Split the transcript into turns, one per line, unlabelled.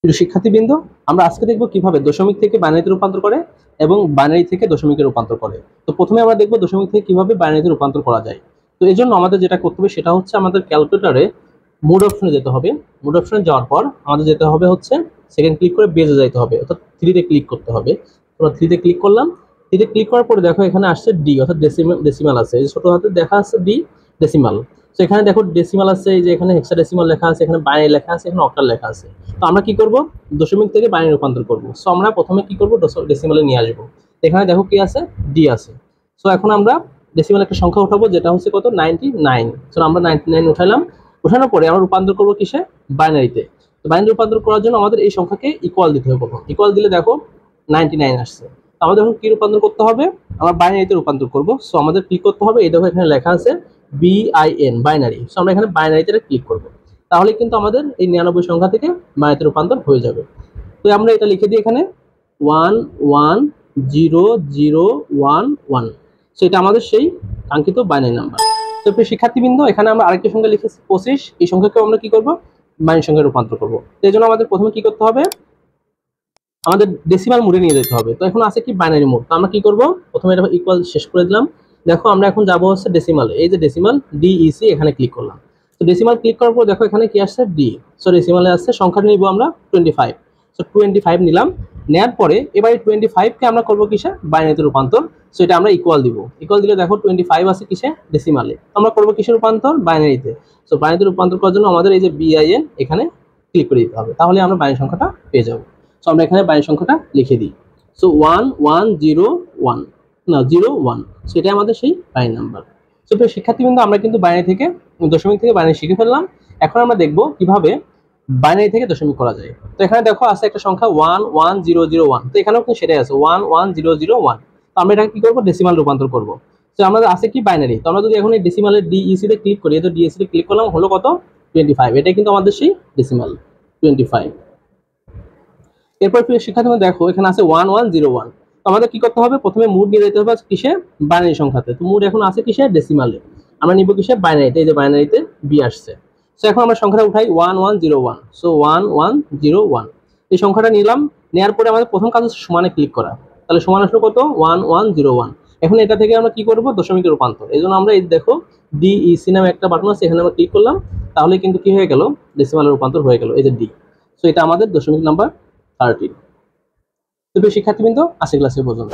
প্রিয় শিক্ষার্থীবৃন্দ, আমরা আজকে দেখব কিভাবে দশমিক থেকে বাইনারিতে রূপান্তর করে এবং বাইনারি থেকে দশমিকে রূপান্তর করে। তো প্রথমে আমরা দেখব দশমিক থেকে কিভাবে বাইনারিতে রূপান্তর করা যায়। তো এই জন্য আমাদের যেটা করতে হবে সেটা হচ্ছে আমাদের ক্যালকুলেটরে মোড অপশনে যেতে হবে। মোড অপশনে যাওয়ার পর আমাদের যেতে হবে হচ্ছে সেকেন্ড ক্লিক করে বেজে যাইতে হবে, অর্থাৎ 3 তে ক্লিক করতে হবে। আমরা 3 তে ক্লিক করলাম। 3 তে ক্লিক করার পরে দেখো এখানে আসছে ডি, অর্থাৎ ডেসিমাল আছে। এই ছোট হাতে দেখা আছে ডি, ডেসিমাল। তো এখানে দেখো ডেসিমাল আছে, এই যে এখানে হেক্সাডেসিমাল লেখা আছে, এখানে বাইনারি লেখা আছে, এখানে অক্টাল লেখা আছে। তো আমরা কি করব, দশমিক থেকে বাইনারি রূপান্তর করব। সো আমরা প্রথমে কি করব, ডেসিমালে নিয়ে আসব। এখানে দেখো কি আছে, ডি আছে। সো এখন আমরা ডেসিমাল একটা সংখ্যা উঠাবো, যেটা হচ্ছে কত, 99। সো আমরা 99 উঠাইলাম। উঠানোর পরে আমরা রূপান্তর করবো কিসে, বাইনারিতে। তো বাইনারি রূপান্তর করার জন্য আমাদের এই সংখ্যাকে ইকুয়াল দিতে হবে। ইকুয়াল দিলে দেখো 99 আসছে। তো আমাদের এখন কি রূপান্তর করতে হবে, আমরা বাইনারিতে রূপান্তর করব। সো আমাদের ক্লিক করতে হবে, এই দেখো এখানে লেখা আছে BIN, বাইনারি। সো আমরা এখানে বাইনারিতে ক্লিক করব। তাহলে কিন্তু আমাদের এই 99 সংখ্যা থেকে বাইনারিতে রূপান্তর হয়ে যাবে। তো আমরা এটা লিখে দিই এখানে 110011। সো এটা আমাদের সেই কাঙ্ক্ষিত বাইনারি নাম্বার। তো প্রিয় শিক্ষার্থীবৃন্দ, এখানে আমরা আরেকটি সংখ্যা লিখেছি 25। এই সংখ্যাকে আমরা কি করব, বাইনারি সংখ্যায় রূপান্তর করব। তো এই জন্য আমাদের প্রথমে কি করতে হবে, আমাদের ডেসিমাল মোডে নিয়ে যেতে হবে। তো এখন আছে কি, বাইনারি মোড। তো আমরা কি করব, প্রথমে এটা ইকুয়াল শেষ করে দিলাম। দেখো আমরা এখন যাব হচ্ছে ডেসিমালে। এই যে ডেসিমাল DEC, এখানে ক্লিক করলাম। তো ডেসিমাল ক্লিক করার পর দেখো এখানে কি আসছে, ডি। সো ডেসিমালে আসছে, সংখ্যাটা নিব আমরা 25। সো 25 নিলাম। নেওয়ার পরে এবার 25 কে আমরা করব কিসে, বাইনারিতে রূপান্তর। সো এটা আমরা ইকুয়াল দিব। ইকুয়াল দিলে দেখো 25 আছে কিসে, ডেসিমালে। আমরা করব কিসে রূপান্তর, বাইনারিতে। সো বাইনারিতে রূপান্তর করার জন্য আমাদের এই যে BIN এখানে ক্লিক করে দিতে হবে, তাহলে আমরা বাইনারি সংখ্যাটা পেয়ে যাব। সো আমরা এখানে বাইনারি সংখ্যাটা লিখে দিই। সো 1101, না 01। সো এটা আমাদের সেই বাইনারি নাম্বার। সো প্রিয় শিক্ষার্থীবৃন্দ, আমরা কিন্তু বাইনারি থেকে দশমিক থেকে বাইনারি শিখে ফেললাম। এখন আমরা দেখব কিভাবে বাইনারি থেকে দশমিক করা যায়। তো এখানে দেখো আছে একটা সংখ্যা 11001। তো এখানেও কিন্তু সেটাই আছে 11001। তো আমরা এটা কি করব, ডেসিমাল রূপান্তর করব। তো আমাদের আছে কি, বাইনারি। তো আমরা যদি এখন এই ডেসিমালের DEC তে ক্লিক করি, তো DEC তে ক্লিক করলাম, হলো কত, 25। এটা কিন্তু আমাদের সেই ডেসিমাল 25। এরপর প্রিয় শিক্ষার্থীরা দেখো এখানে আছে 1101। তো আমাদের কি করতে হবে, প্রথমে মুড নিয়ে যেতে হবে কিসে, বাইনারি সংখ্যাতে। তো মুড এখন আছে কিসে, ডেসিমালে। আমরা নিব কিসে, বাইনারিতে। এই যে বাইনারিতে বি আসছে। সো এখন আমরা সংখ্যাটা উঠাই 1101। সো 1101 এই সংখ্যাটা নিলাম। নেওয়ার পরে আমাদের প্রথম কাজ হচ্ছে সমানে ক্লিক করা। তাহলে সমান আসলো কত, 1101। এখন এটা থেকে আমরা কি করব, দশমিকে রূপান্তর। এই জন্য আমরা এই দেখো DEC নামে একটা বাটন আছে, এখানে আমরা ক্লিক করলাম। তাহলে কিন্তু কি হয়ে গেল, ডেসিমালের রূপান্তর হয়ে গেল, এই যে ডি। সো এটা আমাদের দশমিক নাম্বার 13। তো প্রিয় শিক্ষার্থীবৃন্দ, আজকের ক্লাসে পর্যন্ত।